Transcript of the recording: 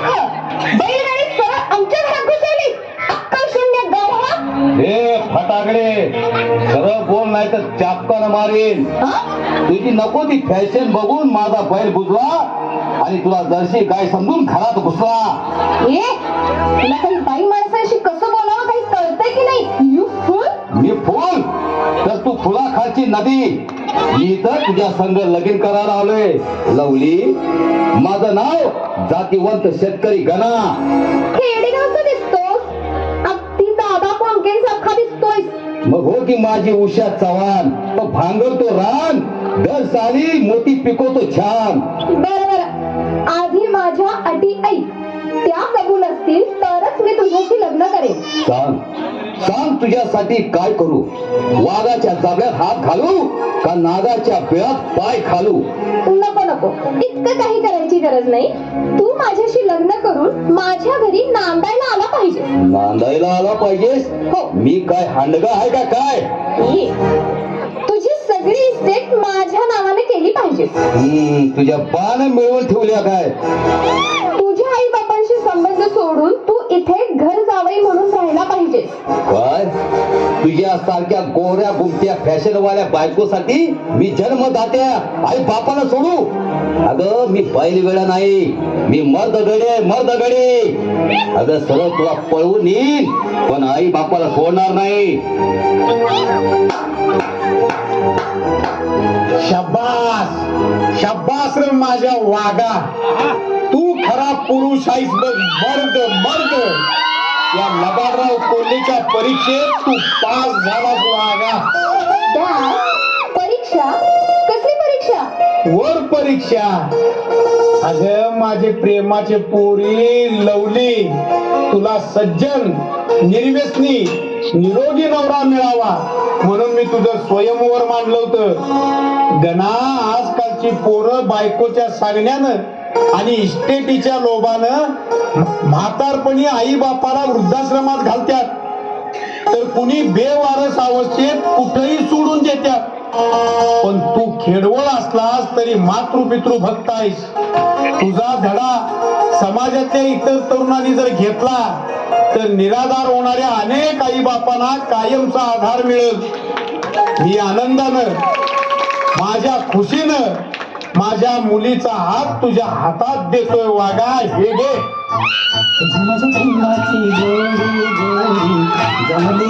बैलगाडी सरळ आमच्या घरात घुसवली. अक्कल शून्य गाढवा. हे फटाकडे सरळ बोल नाही तर चापकानं मारेन. तुझी नको ती फॅशन बघून माझा बैल बुजवा आणि तुला जर्सी गाय समजून घरात घुसला. ए तुला काही बाई माणसाशी कसं बोलावं काही कळतंय की नाही? यू फुल. मी फुल तर तू फुलाखालची नदी. मी तर तुझ्या संग लगीन करायला आलोय. लवली माझं नाव जातीवंत शेतकरी गणा. खेडेगावचा दिसतोस. अगदी दादा कोंडकेंसारखा दिसतोय. मग हो की माझी उषा चव्हाण. भांगवतो रान दर साली मोती पिकवतो छान. बरं आधी माझ्या अटी ऐक. त्या कबूल असतील तरच मी तुझ्याशी लग्न करेन. सांग सांग तुझ्यासाठी काय करू? वाघाच्या जाब्यात हात घालू का नागाच्या बिळात पाय घालू? नको नको इतकं काही करायची गरज नाही. तू माझ्याशी लग्न करून माझ्या घरी नांदायला आला पाहिजे. नांदायला आला पाहिजेस? हो. मी काय हांडगा आहे का काय? तुझी सगळी इस्टेट माझ्या नावाने केली पाहिजे. तुझ्या पान मिळवून ठेवल्या काय? तुझ्या आई बाबांशी संबंध सोडून तू इथे घर जावई म्हणून राहायला पाहिजे. काय तुझ्या सारख्या गोऱ्या गुमत्या फॅशनवाल्या बायकोसाठी मी जन्मदात्या आई बापाला सोडू? अगं मी बैल वेळा नाही. मी मर्द गडे. अगं सरळ तुला पळवून येईन पण आई बापाला सोडणार नाही. शाबास शाबास रे माझ्या वागा. तू खरा पुरुष आहेस बघ. मर्द या लबाडराव कोल्हेच्या परीक्षेत तू पास झालास वागा. परीक्षा? कसली परीक्षा? वर परीक्षा. अगं माझे प्रेमाचे पोरी लवली तुला सज्जन निर्व्यसनी निरोगी नवरा मिळावा म्हणून मी तुझं स्वयंवर मांडलं होतं. गणा आजकालची पोरं बायकोच्या सांगण्यानं आणि इस्टेटीच्या लोभानं म्हातारपणी आई बापाला वृद्धाश्रमात घालत्यात तर कुणी बेवारस अवस्थेत कुठेही सोडून देत्यात. पण तू खेडवळ असलास तरी मातृपितृ भक्त आहेस. तुझा धडा समाजातल्या इतर तरुणांनी जर घेतला तर निराधार होणाऱ्या अनेक आई बापांना कायमचा आधार मिळेल. मी आनंदानं माझ्या खुशीनं माझ्या मुलीचा हात तुझ्या हातात देतोय वागा. हे घे. जमली